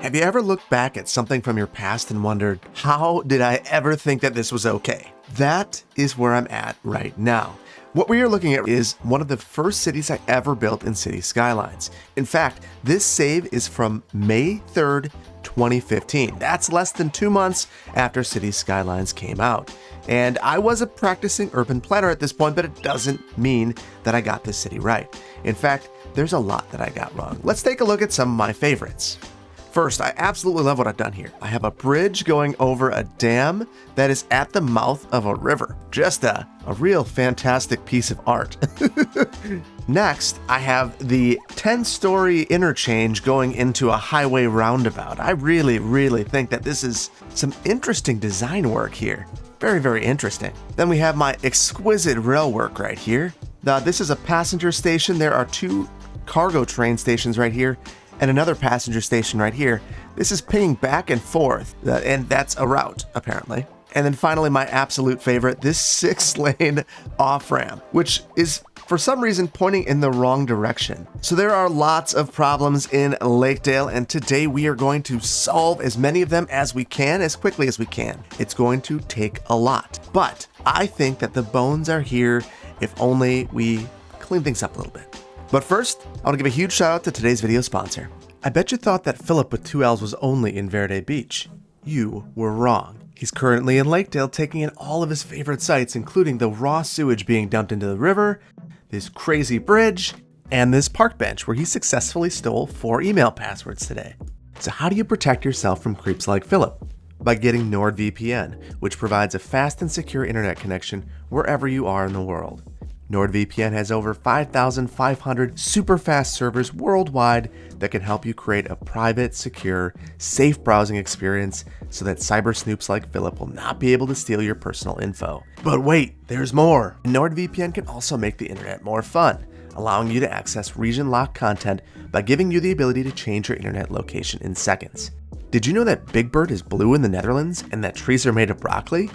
Have you ever looked back at something from your past and wondered, how did I ever think that this was okay? That is where I'm at right now. What we are looking at is one of the first cities I ever built in City Skylines. In fact, this save is from May 3rd, 2015. That's less than 2 months after City Skylines came out. And I was a practicing urban planner at this point, but it doesn't mean that I got this city right. In fact, there's a lot that I got wrong. Let's take a look at some of my favorites. First, I absolutely love what I've done here. I have a bridge going over a dam that is at the mouth of a river. Just a real fantastic piece of art. Next, I have the 10-story interchange going into a highway roundabout. I really think that this is some interesting design work here. Very interesting. Then we have my exquisite rail work right here. This is a passenger station. There are 2 cargo train stations right here and another passenger station right here. This is pinging back and forth, and that's a route, apparently. And then finally, my absolute favorite, this 6-lane off-ramp, which is for some reason pointing in the wrong direction. So there are lots of problems in Lakedale, and today we are going to solve as many of them as we can, as quickly as we can. It's going to take a lot, but I think that the bones are here if only we clean things up a little bit. But first, I want to give a huge shout out to today's video sponsor. I bet you thought that Philip with 2 L's was only in Verde Beach. You were wrong. He's currently in Lakedale taking in all of his favorite sites, including the raw sewage being dumped into the river, this crazy bridge, and this park bench where he successfully stole 4 email passwords today. So how do you protect yourself from creeps like Philip? By getting NordVPN, which provides a fast and secure internet connection wherever you are in the world. NordVPN has over 5,500 super fast servers worldwide that can help you create a private, secure, safe browsing experience so that cyber snoops like Philip will not be able to steal your personal info. But wait, there's more! NordVPN can also make the internet more fun, allowing you to access region-locked content by giving you the ability to change your internet location in seconds. Did you know that Big Bird is blue in the Netherlands and that trees are made of broccoli?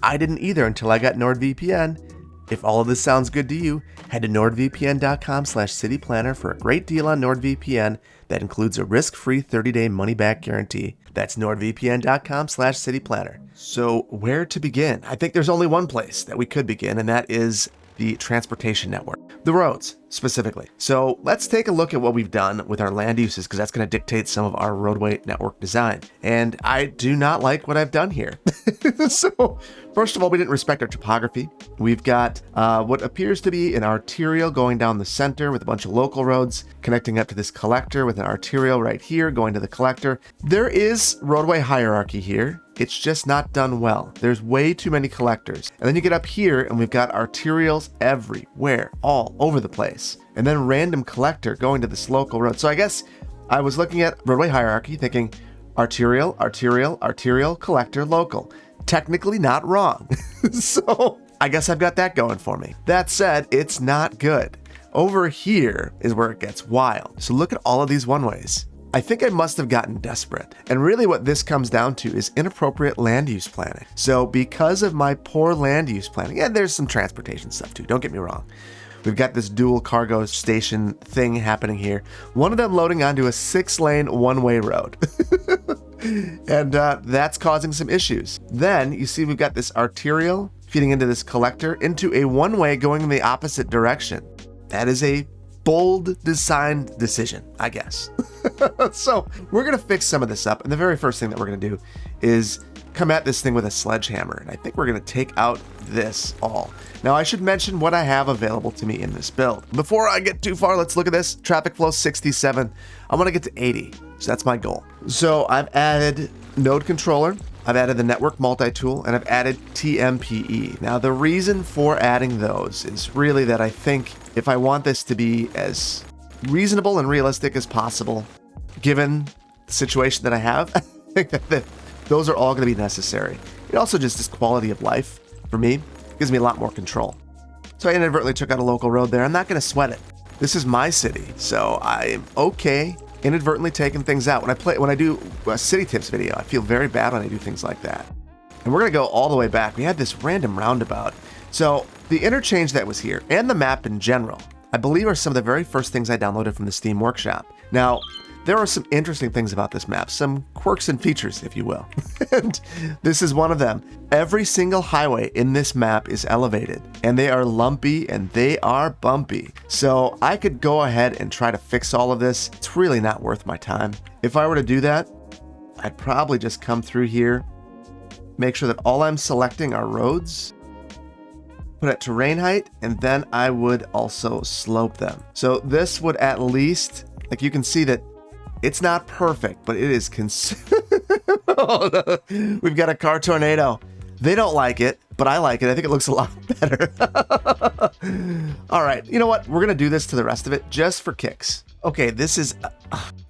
I didn't either until I got NordVPN. If all of this sounds good to you, head to nordvpn.com/cityplanner for a great deal on NordVPN that includes a risk-free 30-day money-back guarantee. That's nordvpn.com/cityplanner. So where to begin? I think there's only one place that we could begin, and that is the transportation network. The roads, specifically. So let's take a look at what we've done with our land uses, because that's going to dictate some of our roadway network design. And I do not like what I've done here. So first of all, we didn't respect our topography. We've got what appears to be an arterial going down the center with a bunch of local roads connecting up to this collector with an arterial right here going to the collector. There is roadway hierarchy here. It's just not done well. There's way too many collectors. And then you get up here and we've got arterials everywhere, all over the place. And then random collector going to this local road. So I guess I was looking at roadway hierarchy thinking arterial, collector, local. Technically not wrong. So I guess I've got that going for me. That said, it's not good. Over here is where it gets wild. So look at all of these one-ways. I think I must have gotten desperate. And really what this comes down to is inappropriate land use planning. So because of my poor land use planning, and there's some transportation stuff too, don't get me wrong. We've got this dual cargo station thing happening here. One of them loading onto a 6-lane one-way road. And that's causing some issues. Then you see we've got this arterial feeding into this collector into a one-way going in the opposite direction. That is a bold designed decision, I guess. So we're going to fix some of this up. And the very first thing that we're going to do is come at this thing with a sledgehammer. And I think we're going to take out this all. Now I should mention what I have available to me in this build. Before I get too far, let's look at this. Traffic flow 67. I want to get to 80. So that's my goal. So I've added node controller. I've added the network multi-tool, and I've added TMPE. Now the reason for adding those is really that I think if I want this to be as reasonable and realistic as possible, given the situation that I have, I think that those are all going to be necessary. It also just is quality of life for me. It gives me a lot more control. So I inadvertently took out a local road there. I'm not going to sweat it. This is my city, so I'm okay inadvertently taking things out. When I do a city tips video, I feel very bad when I do things like that. And we're going to go all the way back. We had this random roundabout. So the interchange that was here and the map in general, I believe are some of the very first things I downloaded from the Steam Workshop. Now, there are some interesting things about this map, some quirks and features, if you will. And this is one of them. Every single highway in this map is elevated, and they are lumpy and they are bumpy. So I could go ahead and try to fix all of this. It's really not worth my time. If I were to do that, I'd probably just come through here, make sure that all I'm selecting are roads, put it terrain height, and then I would also slope them. So this would at least, like you can see that it's not perfect, but it is We've got a car tornado. They don't like it, but I like it. I think it looks a lot better. All right, you know what? We're gonna do this to the rest of it just for kicks. Okay, this is,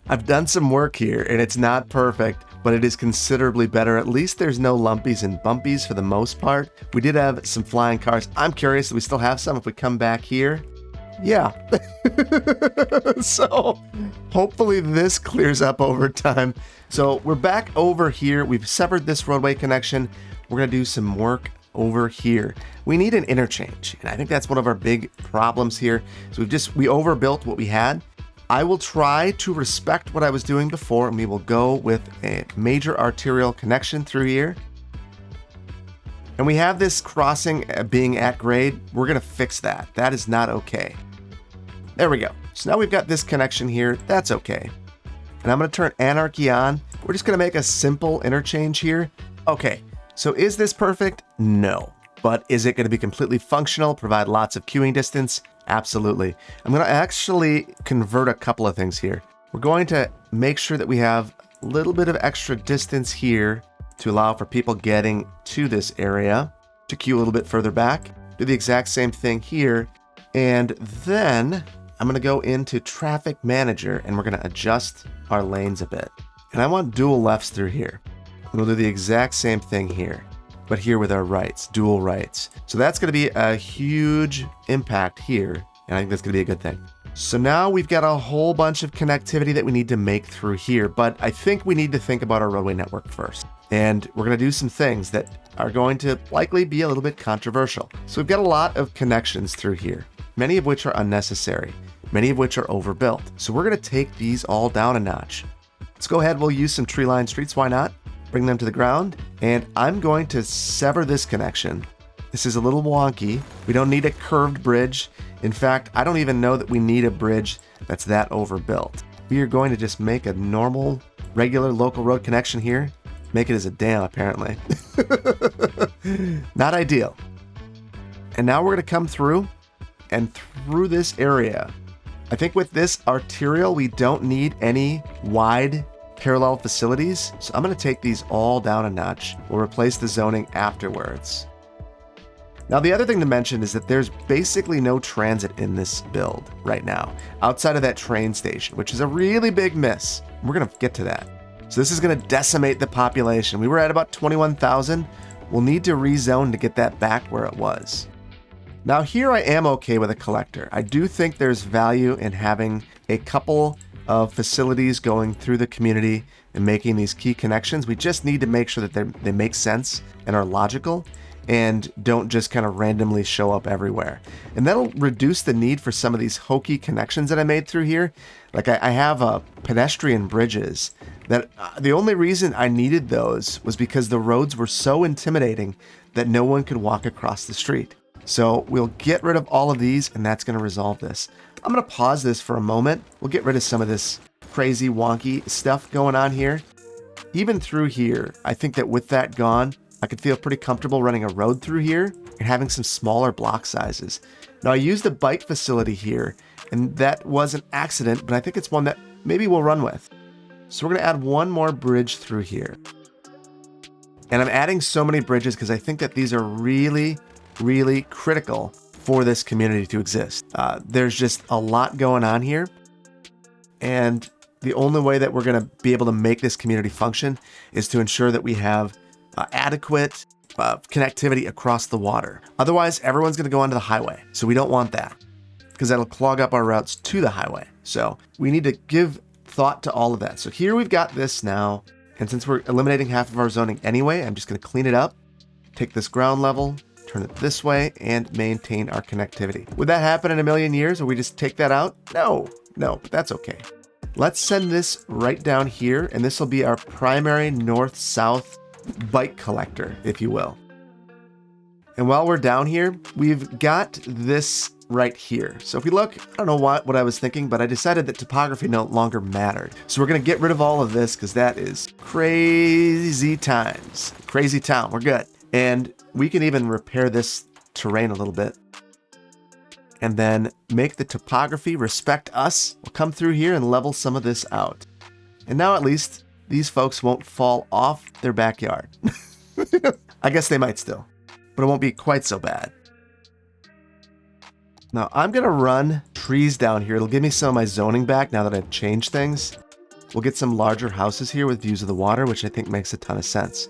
I've done some work here and it's not perfect, but it is considerably better. At least there's no lumpies and bumpies for the most part. We did have some flying cars. I'm curious if we still have some if we come back here. Yeah. So hopefully this clears up over time. So we're back over here. We've severed this roadway connection. We're going to do some work over here. We need an interchange, and I think that's one of our big problems here. So we overbuilt what we had. I will try to respect what I was doing before, and we will go with a major arterial connection through here. And we have this crossing being at grade. We're going to fix that. That is not okay. There we go. So now we've got this connection here. That's okay. And I'm going to turn anarchy on. We're just going to make a simple interchange here. Okay. So is this perfect? No. But is it going to be completely functional, provide lots of queuing distance? Absolutely. I'm going to actually convert a couple of things here. We're going to make sure that we have a little bit of extra distance here to allow for people getting to this area to queue a little bit further back. Do the exact same thing here. And then I'm going to go into traffic manager and we're going to adjust our lanes a bit. And I want dual lefts through here. And we'll do the exact same thing here, but here with our rights, dual rights. So that's going to be a huge impact here. And I think that's going to be a good thing. So now we've got a whole bunch of connectivity that we need to make through here, but I think we need to think about our roadway network first. And we're going to do some things that are going to likely be a little bit controversial. So we've got a lot of connections through here, many of which are unnecessary, many of which are overbuilt. So we're going to take these all down a notch. Let's go ahead. We'll use some tree line streets. Why not? Bring them to the ground. And I'm going to sever this connection. This is a little wonky. We don't need a curved bridge. In fact, I don't even know that we need a bridge that's that overbuilt. We are going to just make a normal, regular local road connection here. Make it as a dam, apparently. Not ideal. And now we're going to come through and through this area. I think with this arterial, we don't need any wide parallel facilities. So I'm going to take these all down a notch. We'll replace the zoning afterwards. Now, the other thing to mention is that there's basically no transit in this build right now, outside of that train station, which is a really big miss. We're going to get to that. So this is going to decimate the population. We were at about 21,000. We'll need to rezone to get that back where it was. Now here I am okay with a collector. I do think there's value in having a couple of facilities going through the community and making these key connections. We just need to make sure that they make sense and are logical and don't just kind of randomly show up everywhere. And that'll reduce the need for some of these hokey connections that I made through here. Like I have pedestrian bridges that the only reason I needed those was because the roads were so intimidating that no one could walk across the street. So we'll get rid of all of these and that's going to resolve this. I'm going to pause this for a moment. We'll get rid of some of this crazy wonky stuff going on here. Even through here, I think that with that gone, I could feel pretty comfortable running a road through here and having some smaller block sizes. Now I used a bike facility here and that was an accident, but I think it's one that maybe we'll run with. So we're going to add one more bridge through here. And I'm adding so many bridges because I think that these are really, really critical for this community to exist. There's just a lot going on here. And the only way that we're going to be able to make this community function is to ensure that we have adequate connectivity across the water. Otherwise, everyone's going to go onto the highway. So we don't want that because that'll clog up our routes to the highway. So we need to give thought to all of that. So here we've got this now. And since we're eliminating half of our zoning anyway, I'm just going to clean it up, take this ground level, turn it this way, and maintain our connectivity. Would that happen in a million years or we just take that out? No, but that's okay. Let's send this right down here, and this will be our primary north-south bike collector, if you will. And while we're down here, we've got this right here. So if we look, I don't know what I was thinking, but I decided that topography no longer mattered. So we're going to get rid of all of this because that is crazy times. Crazy town. We're good. And we can even repair this terrain a little bit. And then make the topography respect us. We'll come through here and level some of this out. And now at least these folks won't fall off their backyard. I guess they might still, but it won't be quite so bad. Now I'm going to run trees down here. It'll give me some of my zoning back now that I've changed things. We'll get some larger houses here with views of the water, which I think makes a ton of sense.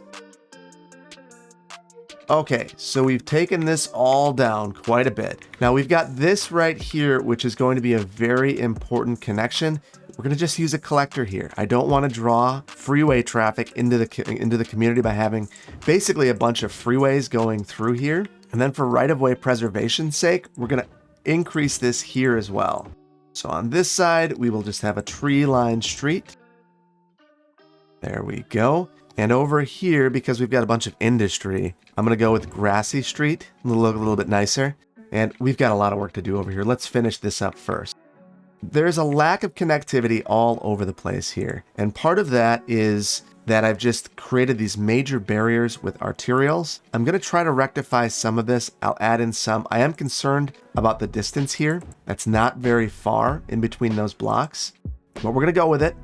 Okay, so we've taken this all down quite a bit. Now we've got this right here, which is going to be a very important connection. We're going to just use a collector here. I don't want to draw freeway traffic into the community by having basically a bunch of freeways going through here. And then for right-of-way preservation's sake, we're going to increase this here as well. So on this side, we will just have a tree-lined street. There we go. And over here, because we've got a bunch of industry, I'm going to go with grassy street. It'll look a little bit nicer. And we've got a lot of work to do over here. Let's finish this up first. There's a lack of connectivity all over the place here. And part of that is that I've just created these major barriers with arterials. I'm going to try to rectify some of this. I'll add in some. I am concerned about the distance here. That's not very far in between those blocks, but we're going to go with it.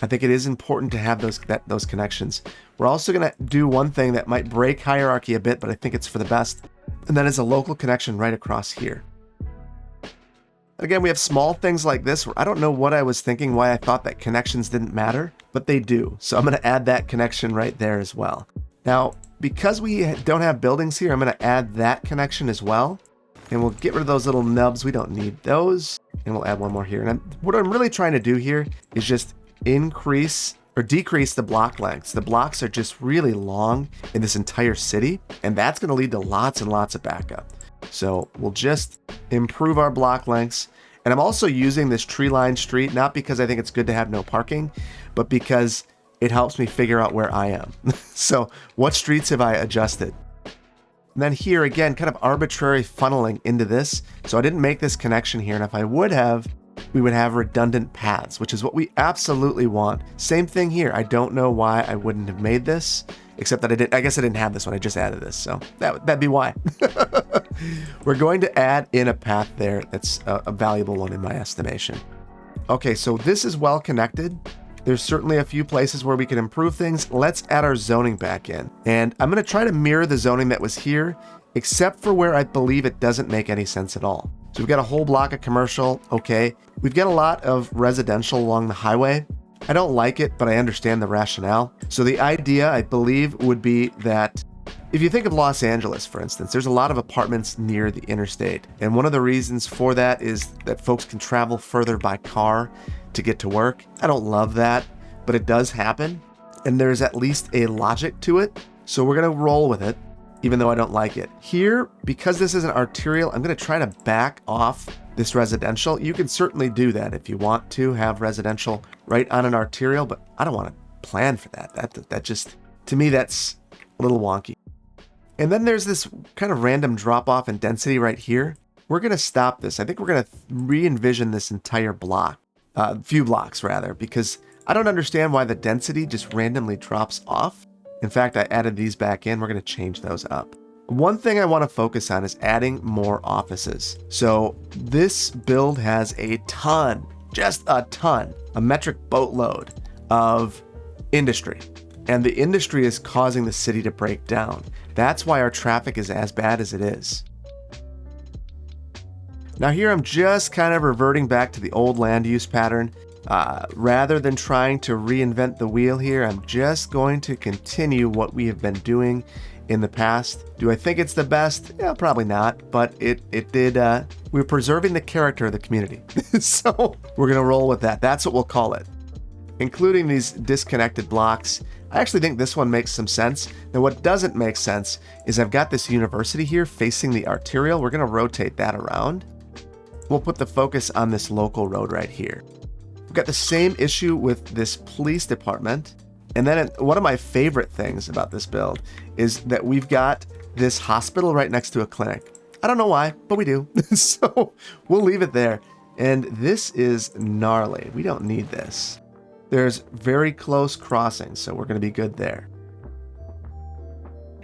I think it is important to have those connections. We're also going to do one thing that might break hierarchy a bit, but I think it's for the best. And that is a local connection right across here. Again, we have small things like this where I don't know what I was thinking, why I thought that connections didn't matter, but they do. So I'm going to add that connection right there as well. Now, because we don't have buildings here, I'm going to add that connection as well. And we'll get rid of those little nubs. We don't need those. And we'll add one more here. And what I'm really trying to do here is just increase or decrease the block lengths. The blocks are just really long in this entire city, and that's going to lead to lots and lots of backup. So we'll just improve our block lengths. And I'm also using this tree-lined street, not because I think it's good to have no parking, but because it helps me figure out where I am. So what streets have I adjusted? And then here again, kind of arbitrary funneling into this. So I didn't make this connection here. And if I would have, we would have redundant paths, which is what we absolutely want. Same thing here. I don't know why I wouldn't have made this, except that I guess I didn't have this one. I just added this. So that'd be why. We're going to add in a path there. That's a valuable one in my estimation. Okay, so this is well connected. There's certainly a few places where we can improve things. Let's add our zoning back in. And I'm going to try to mirror the zoning that was here, except for where I believe it doesn't make any sense at all. So we've got a whole block of commercial. Okay. We've got a lot of residential along the highway. I don't like it, but I understand the rationale. So the idea, I believe, would be that if you think of Los Angeles, for instance, there's a lot of apartments near the interstate. And one of the reasons for that is that folks can travel further by car to get to work. I don't love that, but it does happen. And there's at least a logic to it. So we're going to roll with it, even though I don't like it. Here, because this is an arterial, I'm going to try to back off this residential. You can certainly do that if you want to have residential right on an arterial, but I don't want to plan for that. That just, to me, that's a little wonky. And then there's this kind of random drop off in density right here. We're going to stop this. I think we're going to re-envision this entire block, few blocks rather, because I don't understand why the density just randomly drops off. In fact, I added these back in. We're going to change those up. One thing I want to focus on is adding more offices. So this build has a ton, just a ton, a metric boatload of industry. And the industry is causing the city to break down. That's why our traffic is as bad as it is. Now here I'm just kind of reverting back to the old land use pattern. Rather than trying to reinvent the wheel here, I'm just going to continue what we have been doing in the past. Do I think it's the best? Yeah, probably not, but we're preserving the character of the community. So we're going to roll with that. That's what we'll call it. Including these disconnected blocks. I actually think this one makes some sense. Now what doesn't make sense is I've got this university here facing the arterial. We're going to rotate that around. We'll put the focus on this local road right here. We've got the same issue with this police department. And then one of my favorite things about this build is that we've got this hospital right next to a clinic. I don't know why, but we do. So we'll leave it there. And this is gnarly. We don't need this. There's very close crossings, so we're going to be good there.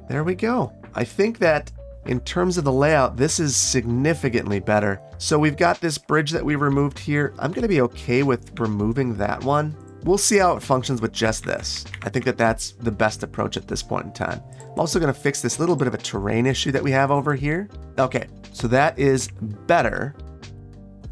There we go. I think that in terms of the layout, this is significantly better. So we've got this bridge that we removed here. I'm going to be okay with removing that one. We'll see how it functions with just this. I think that that's the best approach at this point in time. I'm also going to fix this little bit of a terrain issue that we have over here. Okay, so that is better.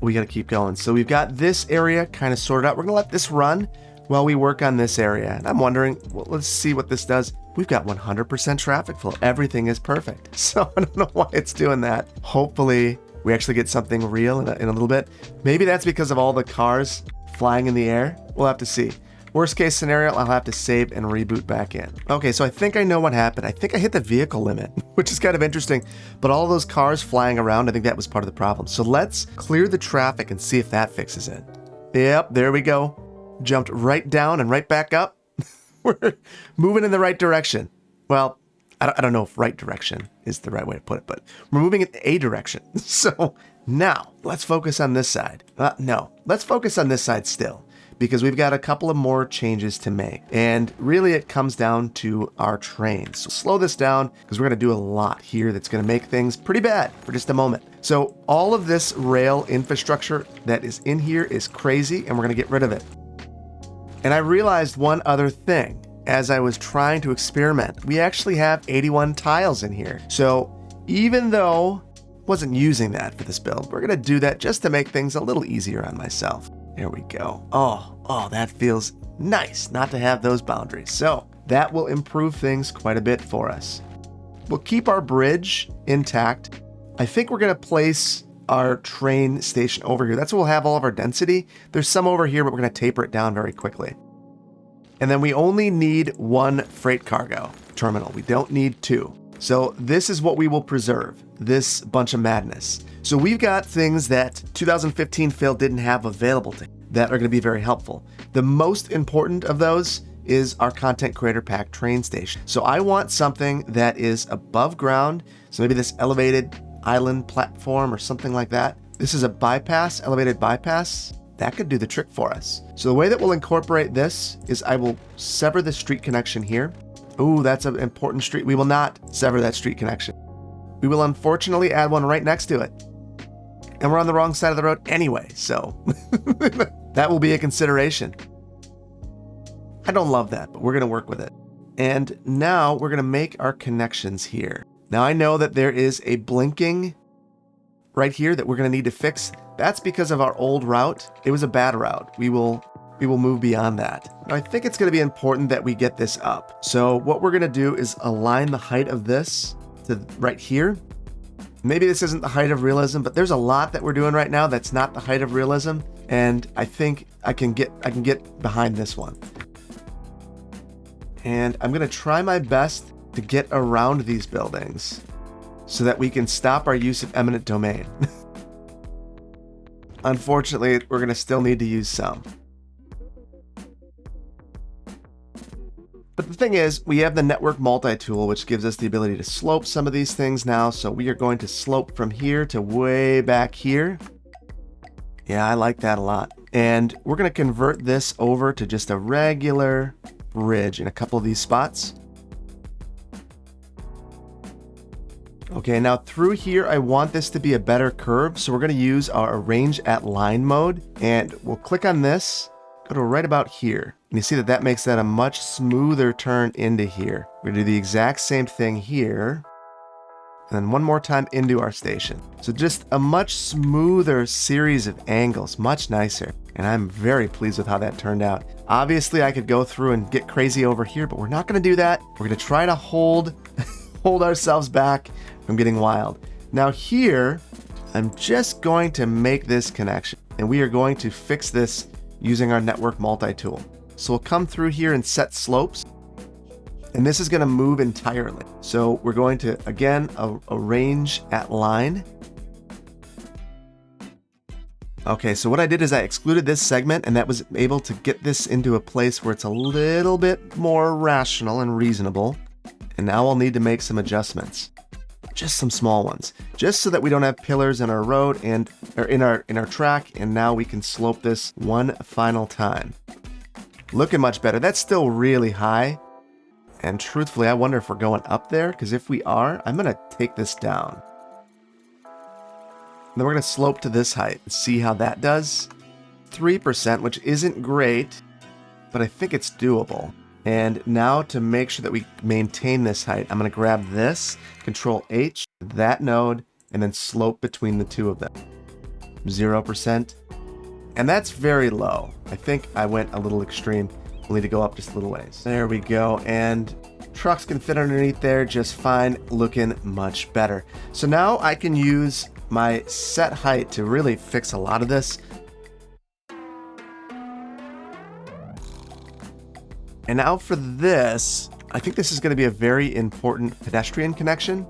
We got to keep going. So we've got this area kind of sorted out. We're going to let this run while we work on this area. And I'm wondering, well, let's see what this does. We've got 100% traffic flow. Everything is perfect. So I don't know why it's doing that. Hopefully we actually get something real in a little bit. Maybe that's because of all the cars flying in the air. We'll have to see. Worst case scenario, I'll have to save and reboot back in. Okay, so I think I know what happened. I think I hit the vehicle limit, which is kind of interesting. But all those cars flying around, I think that was part of the problem. So let's clear the traffic and see if that fixes it. Yep, there we go. Jumped right down and right back up. We're moving in the right direction. Well, I don't know if right direction is the right way to put it, but we're moving in a direction. So now let's focus on this side. No, let's focus on this side still, because we've got a couple of more changes to make. And really it comes down to our trains. So slow this down because we're going to do a lot here that's going to make things pretty bad for just a moment. So all of this rail infrastructure that is in here is crazy, and we're going to get rid of it. And I realized one other thing as I was trying to experiment. We actually have 81 tiles in here. So even though I wasn't using that for this build, we're going to do that just to make things a little easier on myself. There we go. Oh, that feels nice not to have those boundaries. So that will improve things quite a bit for us. We'll keep our bridge intact. I think we're going to place our train station over here. That's where we'll have all of our density. There's some over here, but we're going to taper it down very quickly. And then we only need one freight cargo terminal. We don't need two. So this is what we will preserve, this bunch of madness. So we've got things that 2015 Phil didn't have available to him that are going to be very helpful. The most important of those is our content creator pack train station. So I want something that is above ground. So maybe this elevated island platform or something like that. This is a bypass, elevated bypass. That could do the trick for us. So the way that we'll incorporate this is I will sever the street connection here. Ooh, that's an important street. We will not sever that street connection. We will unfortunately add one right next to it. And we're on the wrong side of the road anyway, so that will be a consideration. I don't love that, but we're going to work with it. And now we're going to make our connections here. Now I know that there is a blinking right here that we're going to need to fix. That's because of our old route. It was a bad route. We will move beyond that. Now, I think it's going to be important that we get this up. So what we're going to do is align the height of this to right here. Maybe this isn't the height of realism, but there's a lot that we're doing right now that's not the height of realism. And I think I can get behind this one. And I'm going to try my best to get around these buildings so that we can stop our use of eminent domain. Unfortunately, we're going to still need to use some. But the thing is, we have the network multi-tool, which gives us the ability to slope some of these things now. So we are going to slope from here to way back here. Yeah, I like that a lot. And we're going to convert this over to just a regular bridge in a couple of these spots. Okay, now through here, I want this to be a better curve. So we're going to use our arrange at line mode, and we'll click on this, go to right about here. And you see that that makes that a much smoother turn into here. We're going to do the exact same thing here. And then one more time into our station. So just a much smoother series of angles, much nicer. And I'm very pleased with how that turned out. Obviously, I could go through and get crazy over here, but we're not going to do that. We're going to try to hold ourselves back from getting wild. Now here, I'm just going to make this connection, and we are going to fix this using our network multi-tool. So we'll come through here and set slopes, and this is going to move entirely. So we're going to, again, arrange at line. Okay, so what I did is I excluded this segment, and that was able to get this into a place where it's a little bit more rational and reasonable. And now I'll need to make some adjustments. Just some small ones, just so that we don't have pillars in our road and or in our track, and now we can slope this one final time. Looking much better. That's still really high. And truthfully, I wonder if we're going up there, because if we are, I'm gonna take this down. And then we're gonna slope to this height and see how that does. 3%, which isn't great, but I think it's doable. And now to make sure that we maintain this height, I'm going to grab this, Control H, that node, and then slope between the two of them. 0%. And that's very low. I think I went a little extreme. We'll need to go up just a little ways. There we go. And trucks can fit underneath there just fine, looking much better. So now I can use my set height to really fix a lot of this. And now for this, I think this is going to be a very important pedestrian connection.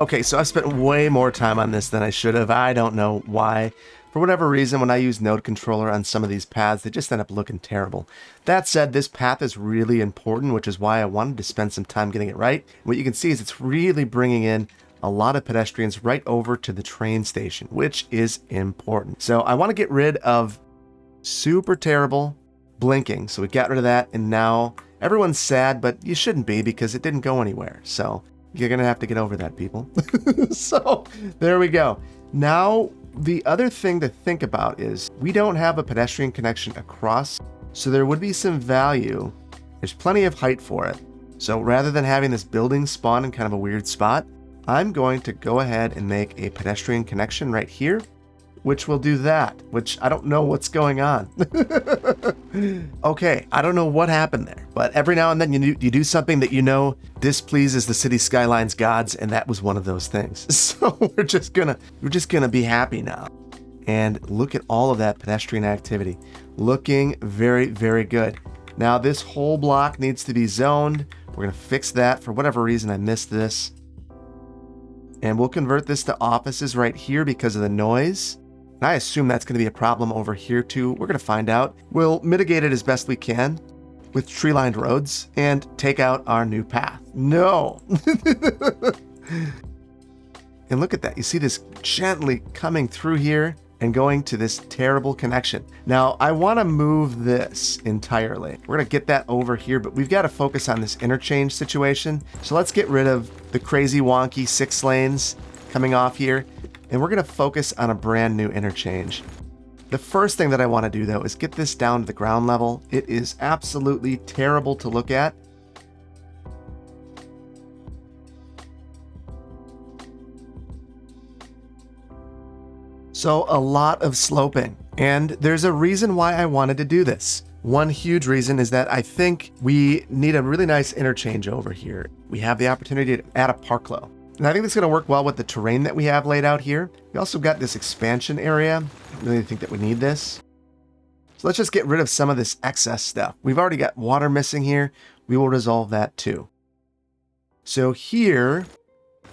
Okay, so I've spent way more time on this than I should have. I don't know why. For whatever reason, when I use node controller on some of these paths, they just end up looking terrible. That said, this path is really important, which is why I wanted to spend some time getting it right. What you can see is it's really bringing in a lot of pedestrians right over to the train station, which is important. So I want to get rid of super terrible blinking. So we got rid of that, and now everyone's sad, but you shouldn't be because it didn't go anywhere. So you're going to have to get over that, people. So there we go. Now, the other thing to think about is we don't have a pedestrian connection across, so there would be some value. There's plenty of height for it. So rather than having this building spawn in kind of a weird spot, I'm going to go ahead and make a pedestrian connection right here, which will do that, which I don't know what's going on. Okay, I don't know what happened there, but every now and then you do something that you know displeases the city Skylines gods, and that was one of those things. So we're just gonna be happy now. And look at all of that pedestrian activity. Looking very, very good. Now this whole block needs to be zoned. We're gonna fix that. For whatever reason, I missed this. And we'll convert this to offices right here because of the noise. And I assume that's going to be a problem over here too. We're going to find out. We'll mitigate it as best we can with tree-lined roads and take out our new path. No! And look at that. You see this gently coming through here and going to this terrible connection. Now, I want to move this entirely. We're going to get that over here, but we've got to focus on this interchange situation. So let's get rid of the crazy wonky 6 lanes coming off here. And we're going to focus on a brand new interchange. The first thing that I want to do, though, is get this down to the ground level. It is absolutely terrible to look at. So a lot of sloping. And there's a reason why I wanted to do this. One huge reason is that I think we need a really nice interchange over here. We have the opportunity to add a parklow. And I think that's going to work well with the terrain that we have laid out here. We also got this expansion area. I don't really think that we need this. So let's just get rid of some of this excess stuff. We've already got water missing here. We will resolve that too. So here,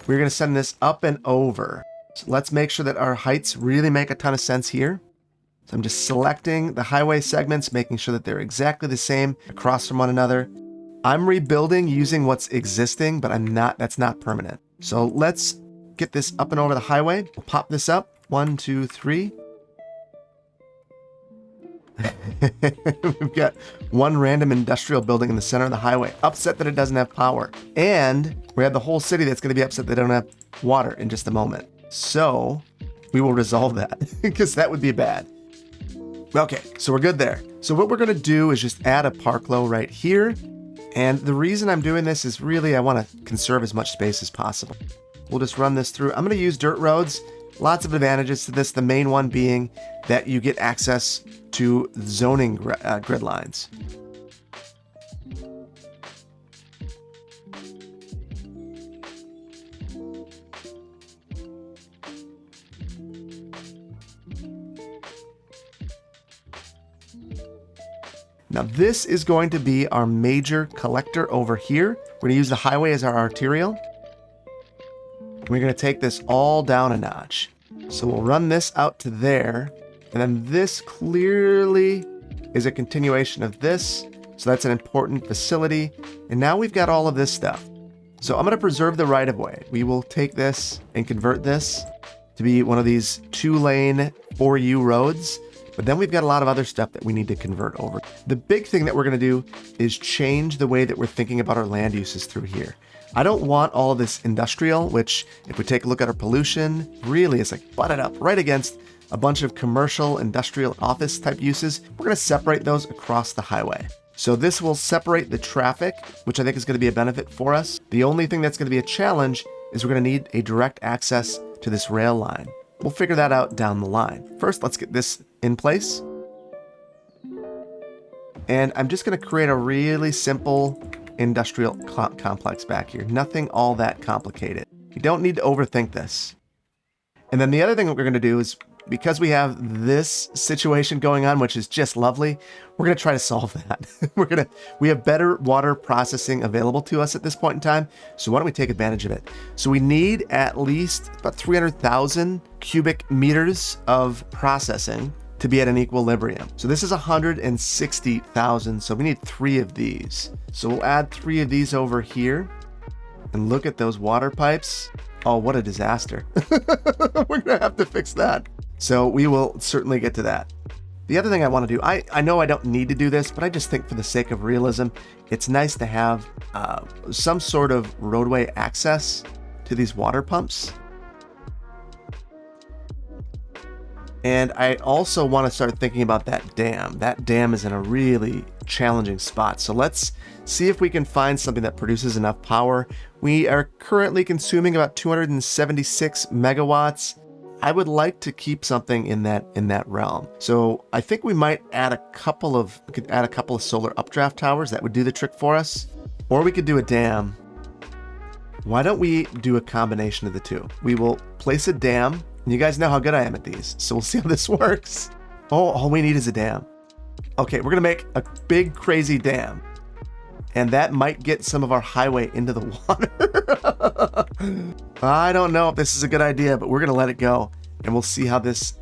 we're going to send this up and over. So let's make sure that our heights really make a ton of sense here. So I'm just selecting the highway segments, making sure that they're exactly the same across from one another. I'm rebuilding using what's existing, but that's not permanent. So let's get this up and over the highway. We'll pop this up. 1, 2, 3. We've got one random industrial building in the center of the highway. Upset that it doesn't have power. And we have the whole city that's going to be upset they don't have water in just a moment. So we will resolve that because that would be bad. Okay, so we're good there. So what we're going to do is just add a parklow right here. And the reason I'm doing this is really I want to conserve as much space as possible. We'll just run this through. I'm going to use dirt roads. Lots of advantages to this. The main one being that you get access to zoning grid lines. Now this is going to be our major collector over here. We're gonna use the highway as our arterial. We're gonna take this all down a notch. So we'll run this out to there. And then this clearly is a continuation of this. So that's an important facility. And now we've got all of this stuff. So I'm going to preserve the right-of-way. We will take this and convert this to be one of these 2-lane 4U roads. But then we've got a lot of other stuff that we need to convert over. The big thing that we're going to do is change the way that we're thinking about our land uses through here. I don't want all of this industrial, which if we take a look at our pollution, really is like butted up right against a bunch of commercial, industrial, office type uses. We're going to separate those across the highway. So this will separate the traffic, which I think is going to be a benefit for us. The only thing that's going to be a challenge is we're going to need a direct access to this rail line. We'll figure that out down the line. First, let's get this in place. And I'm just going to create a really simple industrial complex back here. Nothing all that complicated. You don't need to overthink this. And then the other thing that we're going to do is, because we have this situation going on, which is just lovely, we're going to try to solve that. We have better water processing available to us at this point in time. So why don't we take advantage of it? So we need at least about 300,000 cubic meters of processing to be at an equilibrium. So this is 160,000. So we need 3 of these. So we'll add 3 of these over here and look at those water pipes. Oh, what a disaster. We're going to have to fix that. So we will certainly get to that. The other thing I want to do, I know I don't need to do this, but I just think for the sake of realism, it's nice to have some sort of roadway access to these water pumps. And I also want to start thinking about that dam. That dam is in a really challenging spot. So let's see if we can find something that produces enough power. We are currently consuming about 276 megawatts. I would like to keep something in that realm. So I think we might add a couple of solar updraft towers. That would do the trick for us. Or we could do a dam. Why don't we do a combination of the two? We will place a dam. And you guys know how good I am at these, so we'll see how this works. Oh, all we need is a dam. Okay, we're gonna make a big crazy dam. And that might get some of our highway into the water. I don't know if this is a good idea, but we're gonna let it go. And we'll see how this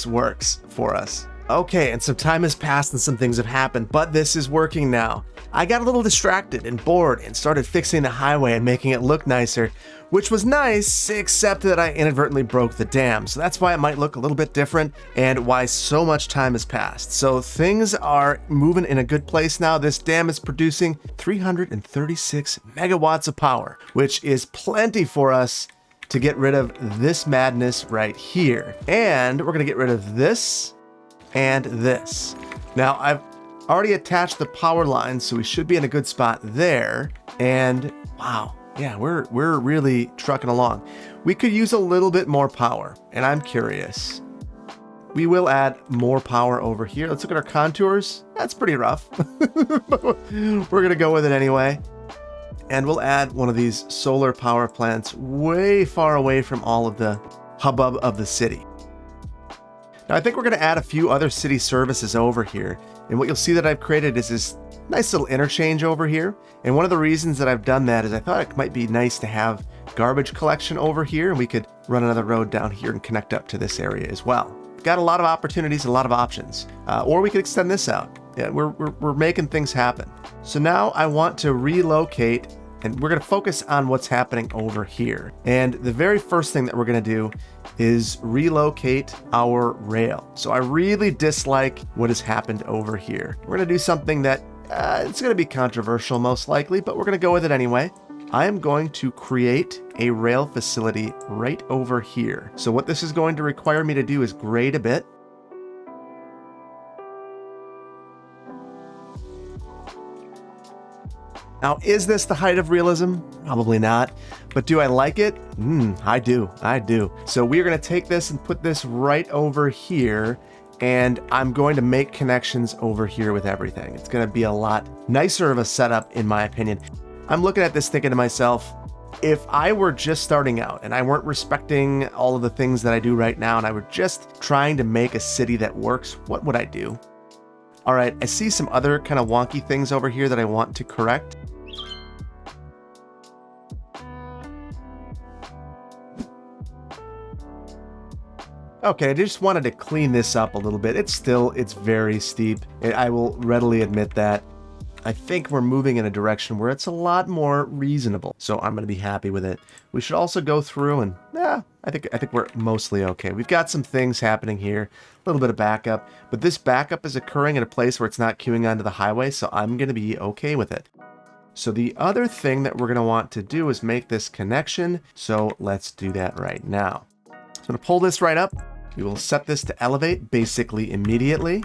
works for us. Okay, and some time has passed and some things have happened, but this is working now. I got a little distracted and bored and started fixing the highway and making it look nicer, which was nice, except that I inadvertently broke the dam. So that's why it might look a little bit different and why so much time has passed. So things are moving in a good place now. This dam is producing 336 megawatts of power, which is plenty for us to get rid of this madness right here. And we're gonna get rid of this and this. Now I've already attached the power line, so we should be in a good spot there. And wow, yeah, we're really trucking along. We could use a little bit more power, and I'm curious. We will add more power over here. Let's look at our contours. That's pretty rough, but we're gonna go with it anyway. And we'll add one of these solar power plants way far away from all of the hubbub of the city. Now I think we're going to add a few other city services over here. And what you'll see that I've created is this nice little interchange over here. And one of the reasons that I've done that is I thought it might be nice to have garbage collection over here, and we could run another road down here and connect up to this area as well. Got a lot of opportunities, a lot of options. Or we could extend this out. Yeah, we're making things happen. So now I want to relocate, and we're going to focus on what's happening over here. And the very first thing that we're going to do is relocate our rail. So I really dislike what has happened over here. We're going to do something that it's going to be controversial most likely, but we're going to go with it anyway. I am going to create a rail facility right over here. So what this is going to require me to do is grade a bit. Now, is this the height of realism? Probably not. But do I like it? I do. So we're going to take this and put this right over here. And I'm going to make connections over here with everything. It's going to be a lot nicer of a setup, in my opinion. I'm looking at this thinking to myself, if I were just starting out and I weren't respecting all of the things that I do right now, and I were just trying to make a city that works, what would I do? All right, I see some other kind of wonky things over here that I want to correct. Okay, I just wanted to clean this up a little bit. It's very steep. I will readily admit that. I think we're moving in a direction where it's a lot more reasonable, so I'm going to be happy with it. We should also go through and, I think we're mostly okay. We've got some things happening here, a little bit of backup, but this backup is occurring in a place where it's not queuing onto the highway, so I'm going to be okay with it. So the other thing that we're going to want to do is make this connection, so let's do that right now. So I'm going to pull this right up. We will set this to elevate basically immediately.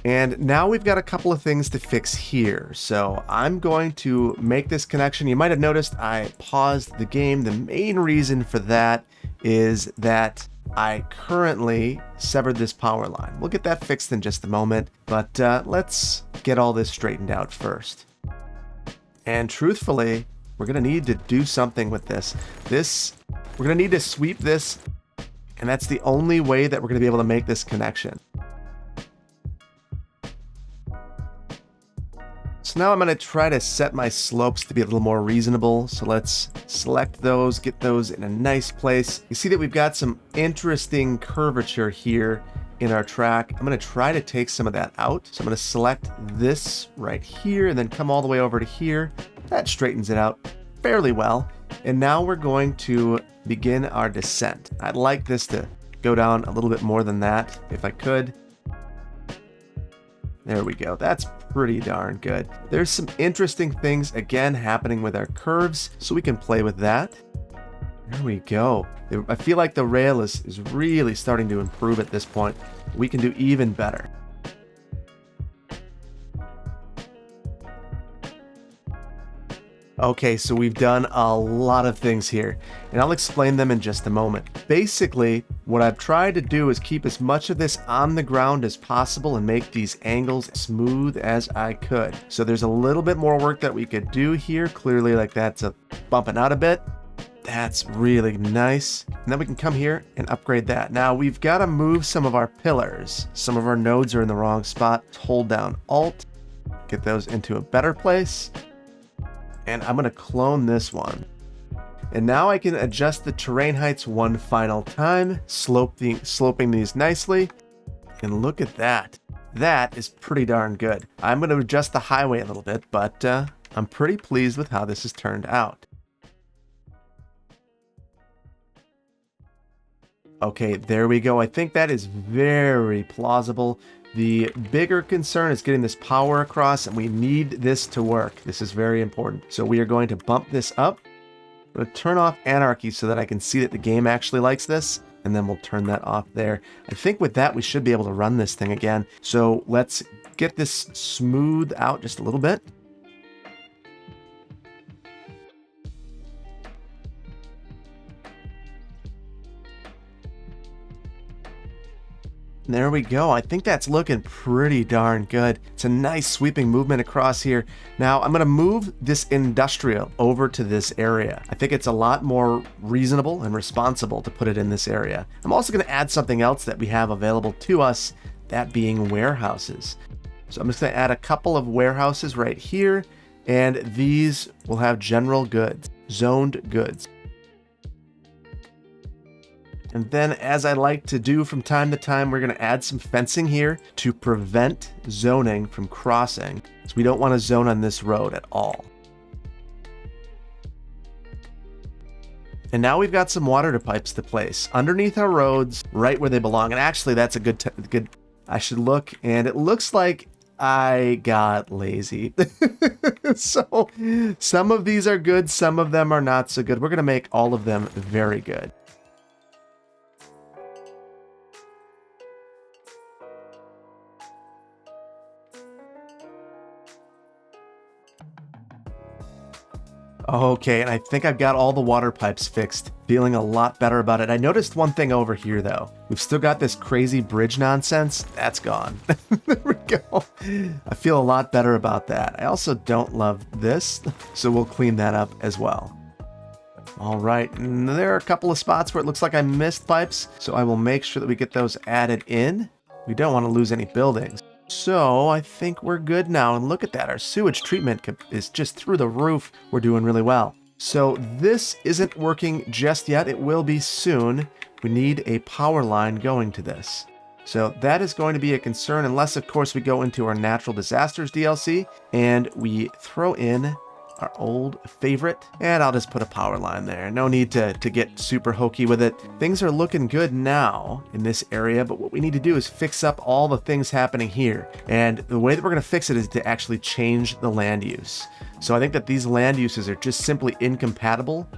And now we've got a couple of things to fix here. So I'm going to make this connection. You might have noticed I paused the game. The main reason for that is that I currently severed this power line. We'll get that fixed in just a moment, but let's get all this straightened out first. And truthfully, we're going to need to do something with this. We're going to need to sweep this, and that's the only way that we're going to be able to make this connection. So now I'm going to try to set my slopes to be a little more reasonable. So let's select those, get those in a nice place. You see that we've got some interesting curvature here in our track. I'm going to try to take some of that out. So I'm going to select this right here and then come all the way over to here. That straightens it out fairly well. And now we're going to begin our descent. I'd like this to go down a little bit more than that if I could. There we go. That's pretty darn good. There's some interesting things again happening with our curves, so we can play with that. There we go. I feel like the rail is really starting to improve at this point. We can do even better. Okay, so we've done a lot of things here, and I'll explain them in just a moment. Basically, what I've tried to do is keep as much of this on the ground as possible and make these angles smooth as I could. So there's a little bit more work that we could do here. Clearly, like that's bumping out a bit. That's really nice. And then we can come here and upgrade that. Now we've got to move some of our pillars. Some of our nodes are in the wrong spot. Hold down Alt, get those into a better place. And I'm going to clone this one. And now I can adjust the terrain heights one final time, sloping these nicely. And look at that. That is pretty darn good. I'm going to adjust the highway a little bit, but I'm pretty pleased with how this has turned out. Okay, there we go. I think that is very plausible. The bigger concern is getting this power across, and we need this to work. This is very important. So we are going to bump this up. I'm going to turn off Anarchy so that I can see that the game actually likes this, and then we'll turn that off there. I think with that, we should be able to run this thing again. So let's get this smooth out just a little bit. There we go. I think that's looking pretty darn good. It's a nice sweeping movement across here. Now I'm going to move this industrial over to this area. I think it's a lot more reasonable and responsible to put it in this area. I'm also going to add something else that we have available to us, that being warehouses. So I'm just going to add a couple of warehouses right here, and these will have general goods, zoned goods. And then, as I like to do from time to time, we're going to add some fencing here to prevent zoning from crossing. So we don't want to zone on this road at all. And now we've got some water pipes to place underneath our roads, right where they belong. And actually, that's a good. I should look, and it looks like I got lazy. So some of these are good, some of them are not so good. We're going to make all of them very good. Okay, and I think I've got all the water pipes fixed. Feeling a lot better about it. I noticed one thing over here, though. We've still got this crazy bridge nonsense. That's gone. There we go. I feel a lot better about that. I also don't love this, so we'll clean that up as well. All right, and there are a couple of spots where it looks like I missed pipes, so I will make sure that we get those added in. We don't want to lose any buildings. So I think we're good now, and look at that. Our sewage treatment is just through the roof. We're doing really well. So this isn't working just yet. It will be soon. We need a power line going to this. So that is going to be a concern unless, of course, we go into our Natural Disasters DLC and we throw in our old favorite, and I'll just put a power line there. No need to get super hokey with it. Things are looking good now in this area, but what we need to do is fix up all the things happening here. And the way that we're going to fix it is to actually change the land use. So I think that these land uses are just simply incompatible.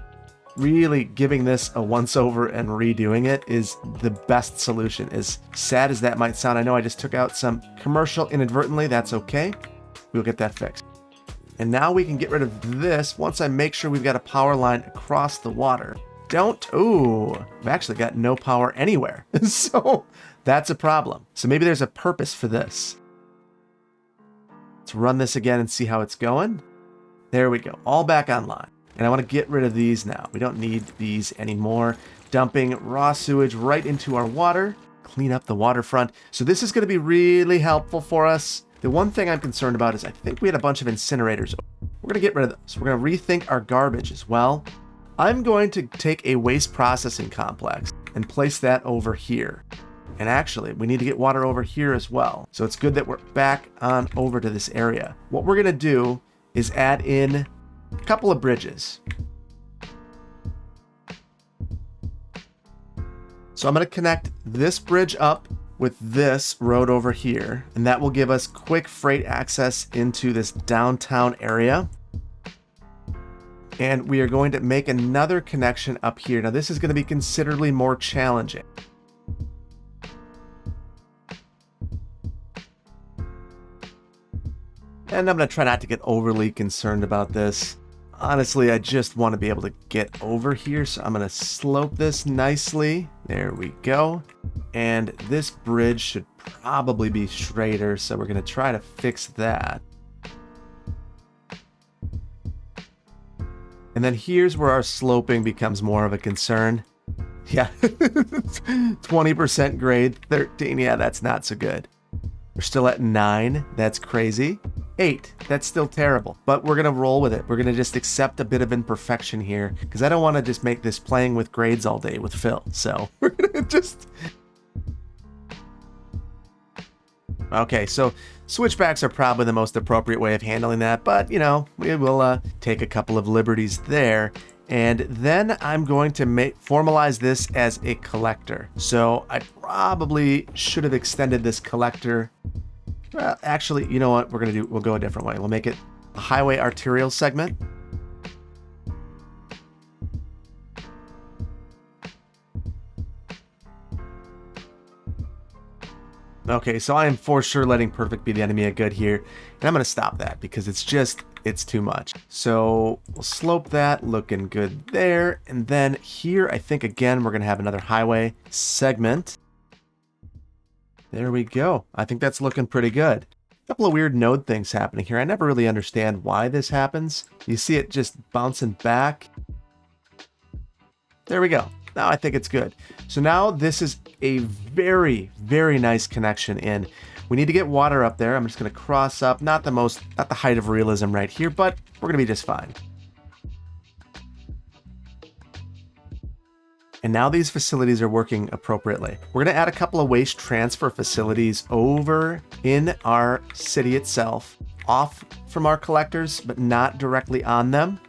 Really giving this a once over and redoing it is the best solution. As sad as that might sound, I know I just took out some commercial inadvertently. That's okay. We'll get that fixed. And now we can get rid of this once I make sure we've got a power line across the water. Ooh, I've actually got no power anywhere. So that's a problem. So maybe there's a purpose for this. Let's run this again and see how it's going. There we go, all back online. And I want to get rid of these now. We don't need these anymore. Dumping raw sewage right into our water. Clean up the waterfront. So this is going to be really helpful for us. The one thing I'm concerned about is I think we had a bunch of incinerators. We're going to get rid of those. We're going to rethink our garbage as well. I'm going to take a waste processing complex and place that over here. And actually, we need to get water over here as well. So it's good that we're back on over to this area. What we're going to do is add in a couple of bridges. So I'm going to connect this bridge up with this road over here, and that will give us quick freight access into this downtown area. And we are going to make another connection up here. Now this is going to be considerably more challenging. And I'm going to try not to get overly concerned about this. Honestly, I just want to be able to get over here, so I'm going to slope this nicely. There we go. And this bridge should probably be straighter, so we're going to try to fix that. And then here's where our sloping becomes more of a concern. Yeah, 20% grade, 13, yeah, that's not so good. We're still at 9, that's crazy. 8, that's still terrible, but we're gonna roll with it. We're gonna just accept a bit of imperfection here, because I don't want to just make this playing with grades all day with Phil, so we're gonna just... Okay, so switchbacks are probably the most appropriate way of handling that, but, you know, we will take a couple of liberties there. And then I'm going to formalize this as a collector. So I probably should have extended this collector. Well, actually, you know what we're going to do? We'll go a different way. We'll make it a highway arterial segment. Okay, so I am for sure letting perfect be the enemy of good here. And I'm going to stop that because it's too much. So we'll slope that, looking good there. And then here, I think, again, we're going to have another highway segment. There we go. I think that's looking pretty good. A couple of weird node things happening here. I never really understand why this happens. You see it just bouncing back. There we go. Now I think it's good. So now this is a very, very nice connection in. We need to get water up there. I'm just going to cross up, not the height of realism right here, but we're going to be just fine. And now these facilities are working appropriately. We're going to add a couple of waste transfer facilities over in our city itself, off from our collectors, but not directly on them.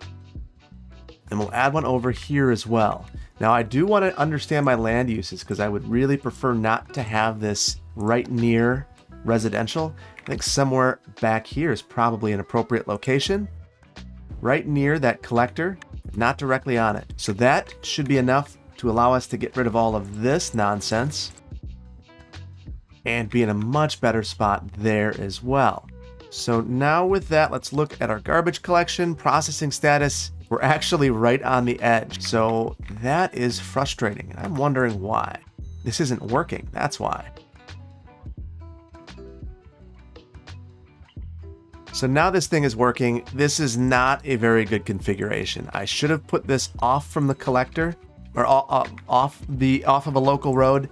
And we'll add one over here as well. Now I do want to understand my land uses because I would really prefer not to have this right near residential. I think somewhere back here is probably an appropriate location. Right near that collector, not directly on it. So that should be enough to allow us to get rid of all of this nonsense and be in a much better spot there as well. So now with that, let's look at our garbage collection, processing status. We're actually right on the edge. So that is frustrating. And I'm wondering why. This isn't working. That's why. So now this thing is working. This is not a very good configuration. I should have put this off from the collector, or off of a local road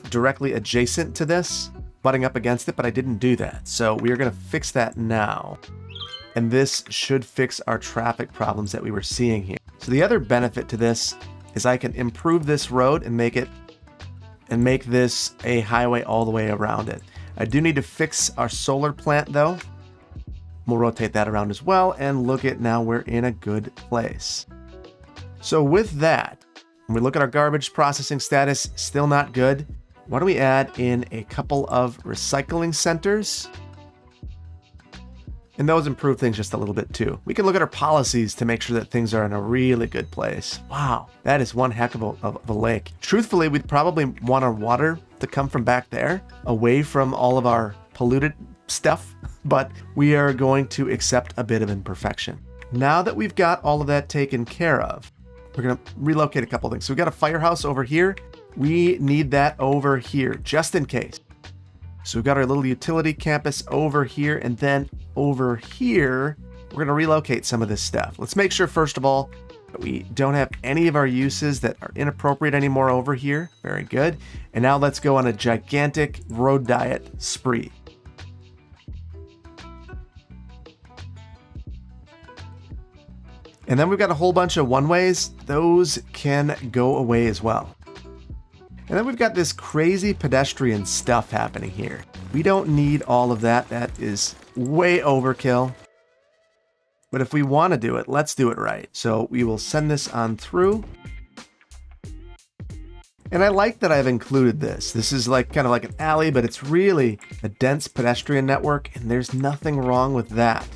directly adjacent to this, butting up against it, but I didn't do that. So we are going to fix that now. And this should fix our traffic problems that we were seeing here. So the other benefit to this is I can improve this road and make this a highway all the way around it. I do need to fix our solar plant though. We'll rotate that around as well, and look at now we're in a good place. So with that, when we look at our garbage processing status, still not good. Why don't we add in a couple of recycling centers? And those improve things just a little bit too. We can look at our policies to make sure that things are in a really good place. Wow, that is one heck of a lake. Truthfully, we'd probably want our water to come from back there, away from all of our polluted stuff, but we are going to accept a bit of imperfection. Now that we've got all of that taken care of, we're going to relocate a couple things. So we've got a firehouse over here. We need that over here, just in case. So we've got our little utility campus over here, and then over here, we're going to relocate some of this stuff. Let's make sure, first of all, that we don't have any of our uses that are inappropriate anymore over here. Very good. And now let's go on a gigantic road diet spree. And then we've got a whole bunch of one-ways. Those can go away as well. And then we've got this crazy pedestrian stuff happening here. We don't need all of that. That is way overkill. But if we want to do it, let's do it right. So we will send this on through. And I like that I've included this. This is like kind of like an alley, but it's really a dense pedestrian network, and there's nothing wrong with that.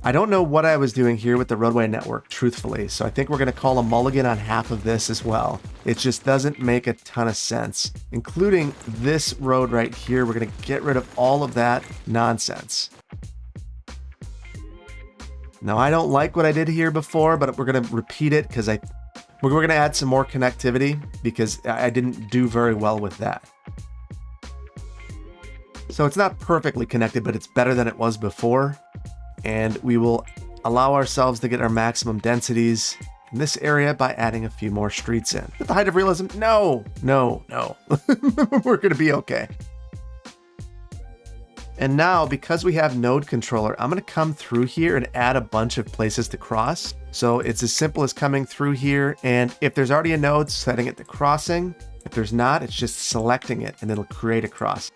I don't know what I was doing here with the roadway network, truthfully, so I think we're going to call a mulligan on half of this as well. It just doesn't make a ton of sense, including this road right here. We're going to get rid of all of that nonsense. Now, I don't like what I did here before, but we're going to repeat it because we're going to add some more connectivity because I didn't do very well with that. So it's not perfectly connected, but it's better than it was before. And we will allow ourselves to get our maximum densities in this area by adding a few more streets in. At the height of realism, no. We're going to be okay. And now, because we have node controller, I'm going to come through here and add a bunch of places to cross. So it's as simple as coming through here, and if there's already a node, setting it to crossing. If there's not, it's just selecting it and it'll create a cross.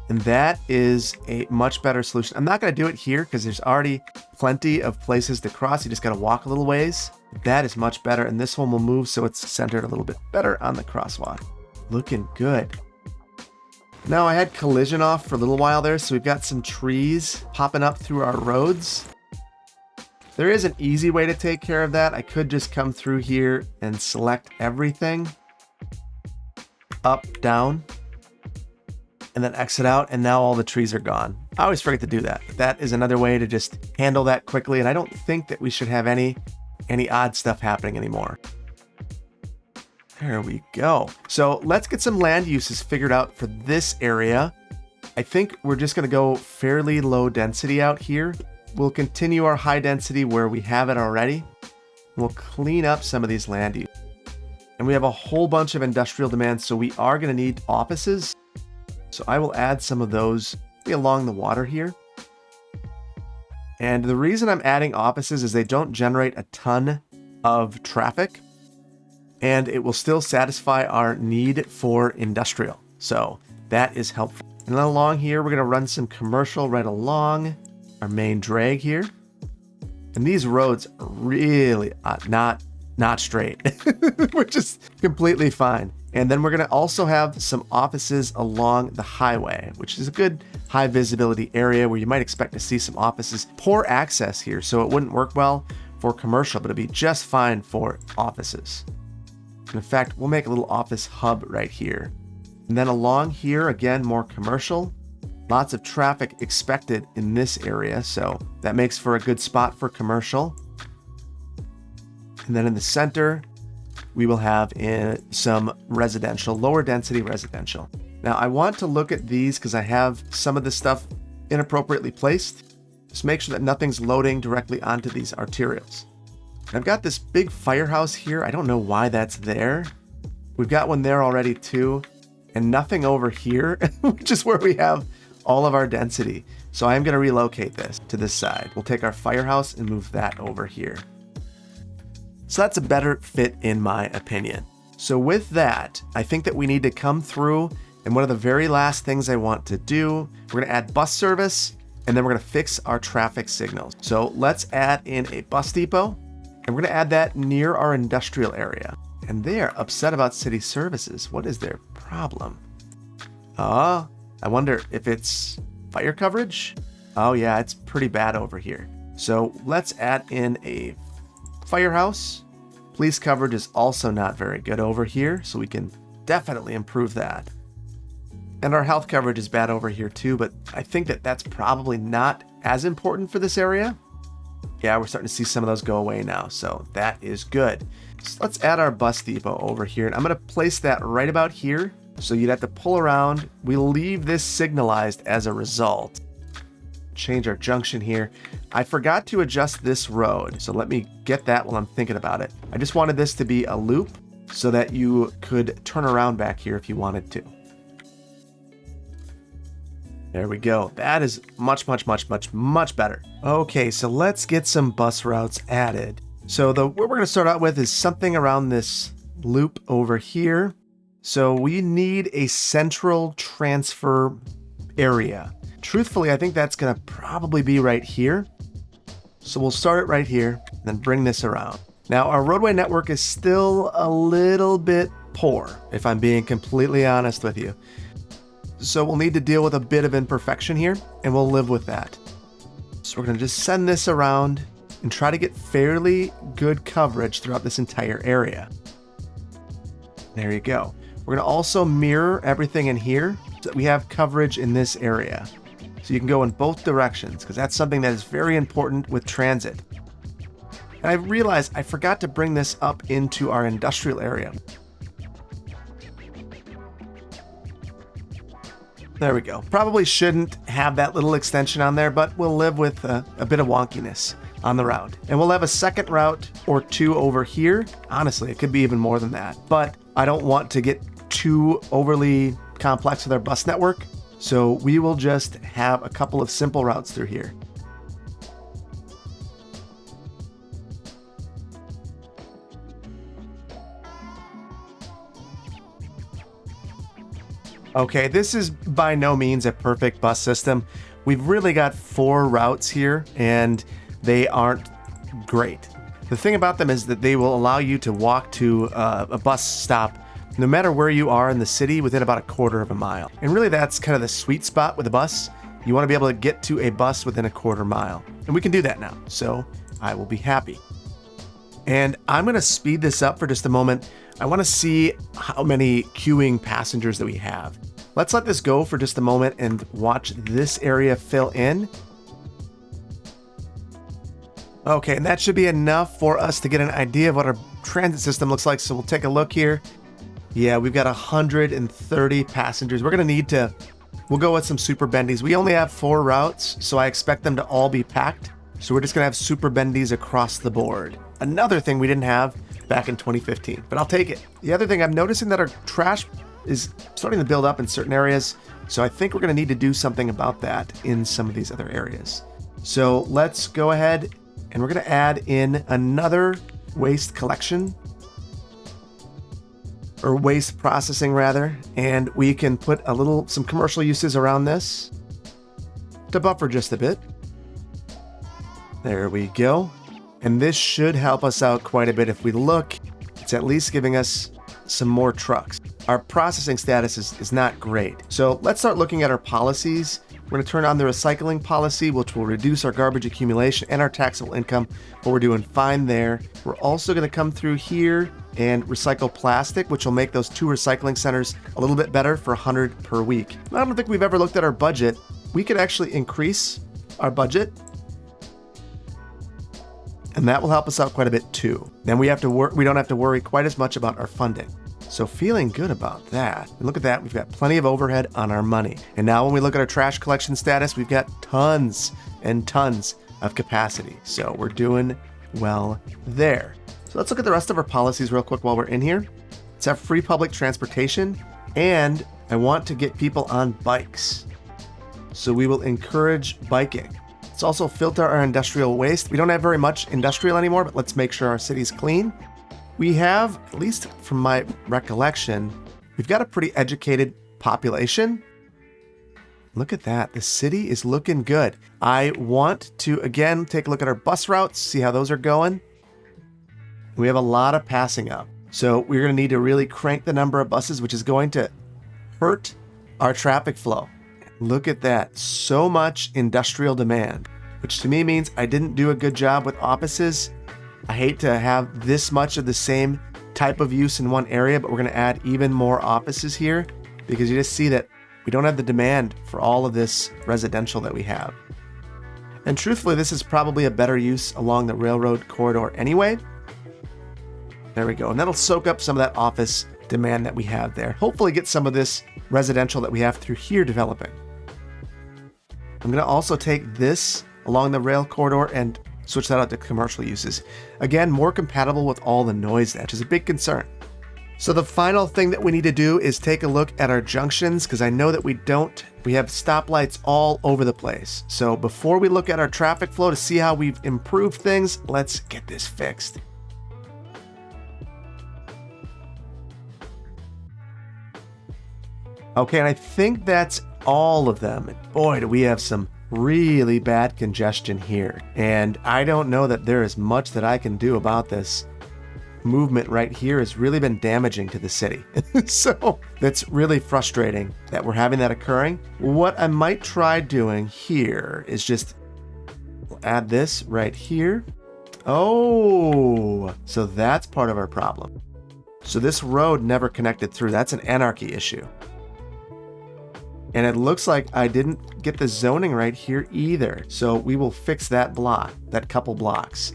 And that is a much better solution. I'm not going to do it here because there's already plenty of places to cross. You just got to walk a little ways. That is much better. And this one will move so it's centered a little bit better on the crosswalk. Looking good. Now I had collision off for a little while there, so we've got some trees popping up through our roads. There is an easy way to take care of that. I could just come through here and select everything. Up, down. And then exit out, and now all the trees are gone. I always forget to do that. But that is another way to just handle that quickly, and I don't think that we should have any odd stuff happening anymore. There we go. So let's get some land uses figured out for this area. I think we're just going to go fairly low density out here. We'll continue our high density where we have it already. We'll clean up some of these land uses. And we have a whole bunch of industrial demands, so we are going to need offices. So I will add some of those along the water here. And the reason I'm adding offices is they don't generate a ton of traffic, and it will still satisfy our need for industrial. So that is helpful. And then along here, we're going to run some commercial right along our main drag here. And these roads are really not straight, which is completely fine. And then we're going to also have some offices along the highway, which is a good high visibility area where you might expect to see some offices. Poor access here, so it wouldn't work well for commercial, but it'd be just fine for offices. And in fact, we'll make a little office hub right here. And then along here, again, more commercial. Lots of traffic expected in this area, so that makes for a good spot for commercial. And then in the center, we will have in some residential, lower density residential. Now I want to look at these because I have some of this stuff inappropriately placed. Just make sure that nothing's loading directly onto these arterials. I've got this big firehouse here. I don't know why that's there. We've got one there already too, and nothing over here, which is where we have all of our density. So I'm going to relocate this to this side. We'll take our firehouse and move that over here. So that's a better fit in my opinion. So with that, I think that we need to come through, and one of the very last things I want to do, we're going to add bus service, and then we're going to fix our traffic signals. So let's add in a bus depot, and we're going to add that near our industrial area. And they are upset about city services. What is their problem? I wonder if it's fire coverage? Oh yeah, it's pretty bad over here. So let's add in a firehouse. Police coverage is also not very good over here, so we can definitely improve that. And our health coverage is bad over here too, but I think that that's probably not as important for this area. Yeah, we're starting to see some of those go away now, so that is good. So let's add our bus depot over here, and I'm going to place that right about here. So you'd have to pull around. We leave this signalized as a result. Change our junction here. I forgot to adjust this road, so let me get that while I'm thinking about it. I just wanted this to be a loop so that you could turn around back here if you wanted to. There we go. That is much better. Okay, so let's get some bus routes added. So what we're going to start out with is something around this loop over here. So we need a central transfer area. Truthfully, I think that's going to probably be right here. So we'll start it right here, and then bring this around. Now, our roadway network is still a little bit poor, if I'm being completely honest with you. So we'll need to deal with a bit of imperfection here, and we'll live with that. So we're going to just send this around and try to get fairly good coverage throughout this entire area. There you go. We're going to also mirror everything in here so that we have coverage in this area. So you can go in both directions, because that's something that is very important with transit. And I realized I forgot to bring this up into our industrial area. There we go. Probably shouldn't have that little extension on there, but we'll live with a bit of wonkiness on the route. And we'll have a second route or two over here. Honestly, it could be even more than that, but I don't want to get too overly complex with our bus network. So we will just have a couple of simple routes through here. Okay, this is by no means a perfect bus system. We've really got 4 routes here, and they aren't great. The thing about them is that they will allow you to walk to a bus stop no matter where you are in the city within about a quarter of a mile. And really that's kind of the sweet spot with a bus. You want to be able to get to a bus within a quarter mile. And we can do that now, so I will be happy. And I'm going to speed this up for just a moment. I want to see how many queuing passengers that we have. Let's let this go for just a moment and watch this area fill in. Okay, and that should be enough for us to get an idea of what our transit system looks like. So we'll take a look here. Yeah, we've got 130 passengers. We're going to need to, we'll go with some super bendies. We only have 4 routes, so I expect them to all be packed. So we're just going to have super bendies across the board. Another thing we didn't have back in 2015, but I'll take it. The other thing, I'm noticing that our trash is starting to build up in certain areas. So I think we're going to need to do something about that in some of these other areas. So let's go ahead and we're going to add in another waste collection, or waste processing rather, and we can put some commercial uses around this to buffer just a bit. There we go. And this should help us out quite a bit. If we look, it's at least giving us some more trucks. Our processing status is not great. So let's start looking at our policies. We're going to turn on the recycling policy, which will reduce our garbage accumulation and our taxable income, but we're doing fine there. We're also going to come through here and recycle plastic, which will make those 2 recycling centers a little bit better for 100 per week. I don't think we've ever looked at our budget. We could actually increase our budget, and that will help us out quite a bit too. Then we don't have to worry quite as much about our funding. So feeling good about that. And look at that, we've got plenty of overhead on our money. And now when we look at our trash collection status, we've got tons and tons of capacity. So we're doing well there. So let's look at the rest of our policies real quick while we're in here. Let's have free public transportation, and I want to get people on bikes. So we will encourage biking. Let's also filter our industrial waste. We don't have very much industrial anymore, but let's make sure our city's clean. We have, at least from my recollection, we've got a pretty educated population. Look at that. The city is looking good. I want to, again, take a look at our bus routes, see how those are going. We have a lot of passing up. So we're going to need to really crank the number of buses, which is going to hurt our traffic flow. Look at that. So much industrial demand, which to me means I didn't do a good job with offices. I hate to have this much of the same type of use in one area, but we're going to add even more offices here because you just see that we don't have the demand for all of this residential that we have. And truthfully, this is probably a better use along the railroad corridor anyway. There we go. And that'll soak up some of that office demand that we have there. Hopefully get some of this residential that we have through here developing. I'm going to also take this along the rail corridor and switch that out to commercial uses. Again, more compatible with all the noise, which is a big concern. So the final thing that we need to do is take a look at our junctions, because I know that we have stoplights all over the place. So before we look at our traffic flow to see how we've improved things, let's get this fixed. Okay, and I think that's all of them. And boy, do we have some really bad congestion here. And I don't know that there is much that I can do about this. Movement right here has really been damaging to the city. So that's really frustrating that we're having that occurring. What I might try doing here is just add this right here. Oh, so that's part of our problem. So this road never connected through. That's an anarchy issue. And it looks like I didn't get the zoning right here either. So we will fix that block, that couple blocks.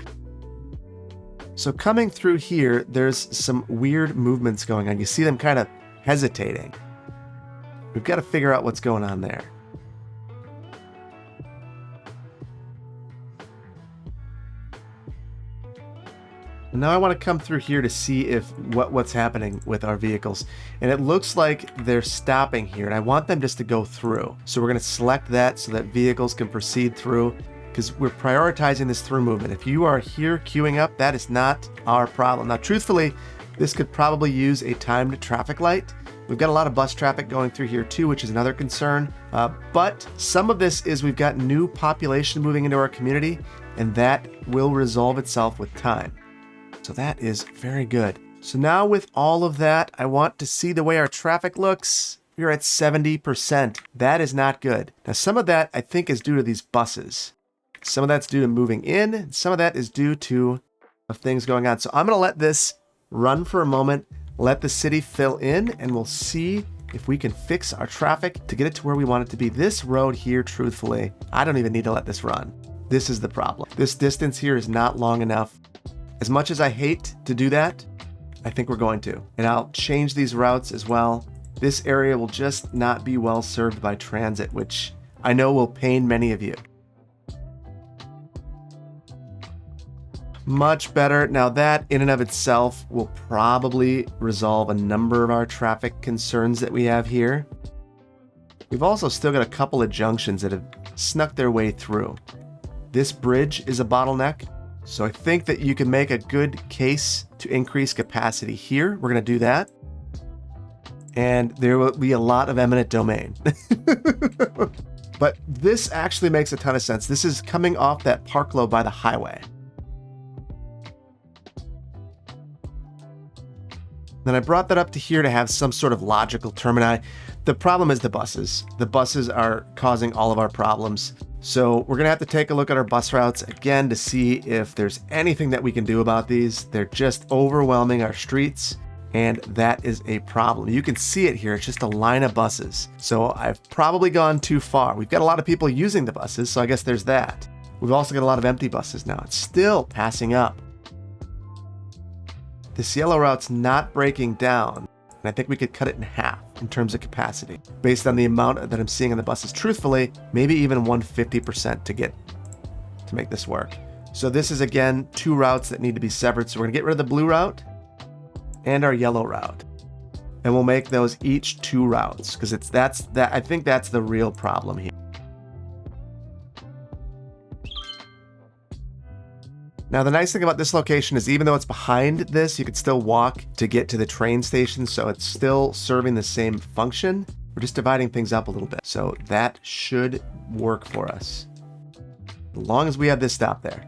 So coming through here, there's some weird movements going on. You see them kind of hesitating. We've got to figure out what's going on there. Now I want to come through here to see if what's happening with our vehicles. And it looks like they're stopping here, and I want them just to go through. So we're going to select that so that vehicles can proceed through, because we're prioritizing this through movement. If you are here queuing up, that is not our problem. Now, truthfully, this could probably use a timed traffic light. We've got a lot of bus traffic going through here too, which is another concern. But some of this is we've got new population moving into our community, and that will resolve itself with time. So that is very good. So now with all of that, I want to see the way our traffic looks. We're at 70%. That is not good. Now some of that I think is due to these buses. Some of that's due to moving in, and some of that is due to things going on. So I'm gonna let this run for a moment, let the city fill in, and we'll see if we can fix our traffic to get it to where we want it to be. This road here, truthfully, I don't even need to let this run. This is the problem. This distance here is not long enough. As much as I hate to do that, I think we're going to. And I'll change these routes as well. This area will just not be well served by transit, which I know will pain many of you. Much better. Now that in and of itself will probably resolve a number of our traffic concerns that we have here. We've also still got a couple of junctions that have snuck their way through. This bridge is a bottleneck. So I think that you can make a good case to increase capacity here. We're going to do that. And there will be a lot of eminent domain. But this actually makes a ton of sense. This is coming off that park low by the highway. Then I brought that up to here to have some sort of logical termini. The problem is the buses. The buses are causing all of our problems. So we're gonna have to take a look at our bus routes again to see if there's anything that we can do about these. They're just overwhelming our streets, and that is a problem. You can see it here, it's just a line of buses. So I've probably gone too far. We've got a lot of people using the buses, so I guess there's that. We've also got a lot of empty buses now. It's still passing up. This yellow route's not breaking down. And I think we could cut it in half in terms of capacity based on the amount that I'm seeing on the buses. Truthfully, maybe even 150% to make this work. So this is, again, 2 routes that need to be severed. So we're gonna get rid of the blue route and our yellow route. And we'll make those each 2 routes because I think that's the real problem here. Now, the nice thing about this location is even though it's behind this, you could still walk to get to the train station. So it's still serving the same function. We're just dividing things up a little bit. So that should work for us. As long as we have this stop there.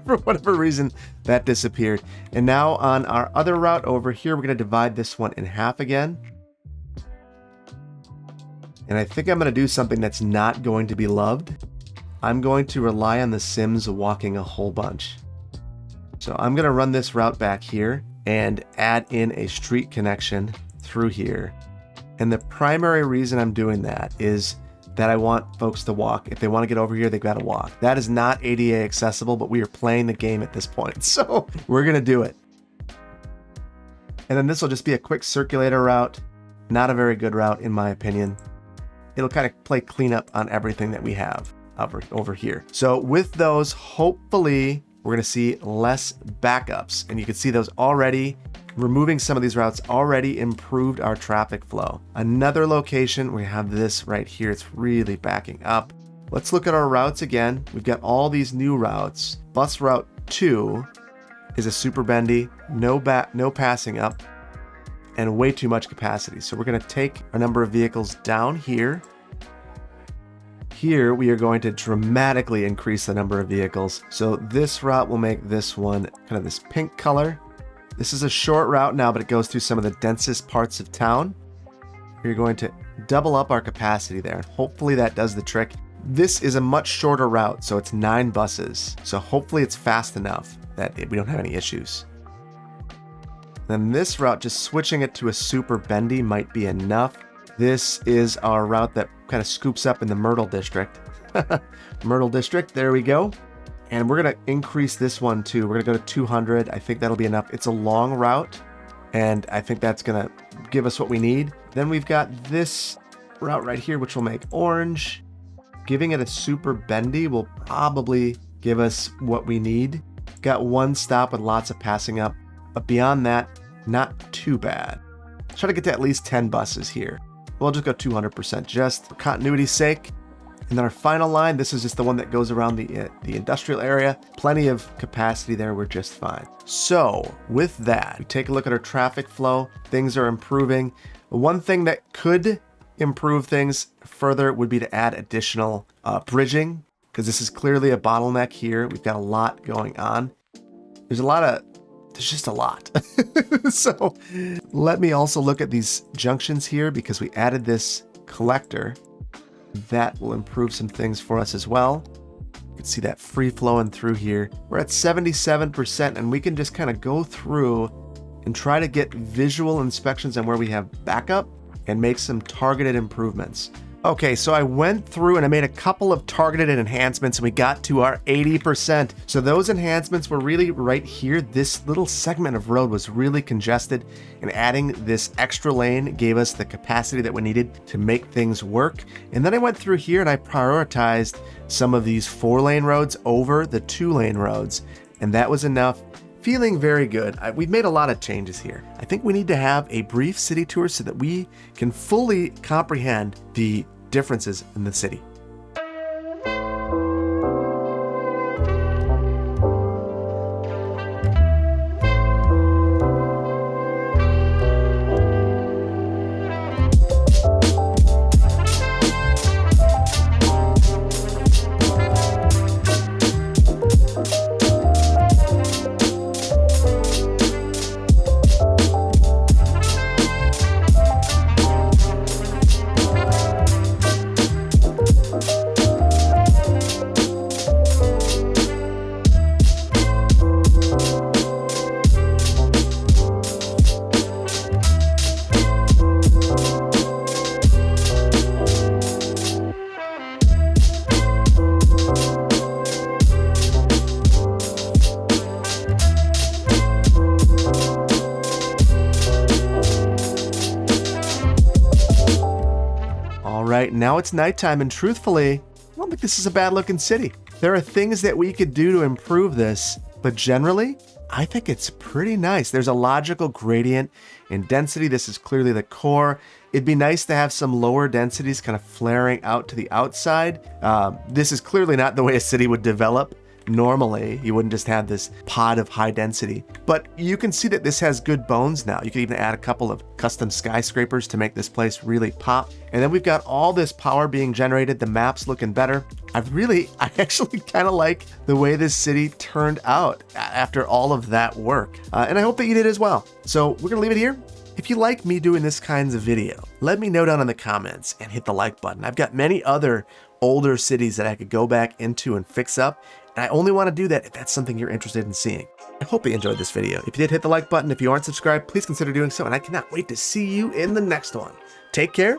For whatever reason, that disappeared. And now on our other route over here, we're going to divide this one in half again. And I think I'm going to do something that's not going to be loved. I'm going to rely on the Sims walking a whole bunch. So I'm going to run this route back here and add in a street connection through here. And the primary reason I'm doing that is that I want folks to walk. If they want to get over here, they've got to walk. That is not ADA accessible, but we are playing the game at this point. So we're going to do it. And then this will just be a quick circulator route. Not a very good route, in my opinion. It'll kind of play cleanup on everything that we have over here. So with those, hopefully we're going to see less backups. And you can see those already. Removing some of these routes already improved our traffic flow. Another location, we have this right here. It's really backing up. Let's look at our routes again. We've got all these new routes. Bus route 2 is a super bendy, no passing up, and way too much capacity. So we're going to take our number of vehicles down here. Here, we are going to dramatically increase the number of vehicles. So this route will make this one kind of this pink color. This is a short route now, but it goes through some of the densest parts of town. We're going to double up our capacity there. Hopefully that does the trick. This is a much shorter route, so it's 9 buses. So hopefully it's fast enough that we don't have any issues. Then this route, just switching it to a super bendy might be enough. This is our route that kind of scoops up in the Myrtle District. Myrtle District, there we go. And we're going to increase this one too. We're going to go to 200. I think that'll be enough. It's a long route, and I think that's going to give us what we need. Then we've got this route right here, which will make orange. Giving it a super bendy will probably give us what we need. Got 1 stop with lots of passing up, but beyond that, not too bad. Try to get to at least 10 buses here. We'll just go 200% just for continuity's sake. And then our final line, this is just the one that goes around the industrial area. Plenty of capacity there, we're just fine. So with that, we take a look at our traffic flow. Things are improving. One thing that could improve things further would be to add additional bridging, because this is clearly a bottleneck here. We've got a lot going on. There's just a lot. So let me also look at these junctions here, because we added this collector. That will improve some things for us as well. You can see that free flowing through here. We're at 77%, and we can just kind of go through and try to get visual inspections on where we have backup and make some targeted improvements. Okay, so I went through and I made a couple of targeted enhancements, and we got to our 80%. So those enhancements were really right here. This little segment of road was really congested, and adding this extra lane gave us the capacity that we needed to make things work. And then I went through here and I prioritized some of these 4-lane roads over the 2-lane roads, and that was enough. Feeling very good. We've made a lot of changes here. I think we need to have a brief city tour so that we can fully comprehend the differences in the city. now it's nighttime, and truthfully, I don't think this is a bad looking city. There are things that we could do to improve this, but generally, I think it's pretty nice. There's a logical gradient in density. This is clearly the core. It'd be nice to have some lower densities kind of flaring out to the outside. This is clearly not the way a city would develop. Normally, you wouldn't just have this pod of high density, but you can see that this has good bones now. You could even add a couple of custom skyscrapers to make this place really pop. And then we've got all this power being generated. The map's looking better. I actually kind of like the way this city turned out after all of that work. And I hope that you did as well. So we're gonna leave it here. If you like me doing this kinds of video, let me know down in the comments and hit the like button. I've got many other older cities that I could go back into and fix up. And I only want to do that if that's something you're interested in seeing. I hope you enjoyed this video. If you did, hit the like button. If you aren't subscribed, please consider doing so. And I cannot wait to see you in the next one. Take care.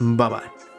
Bye-bye.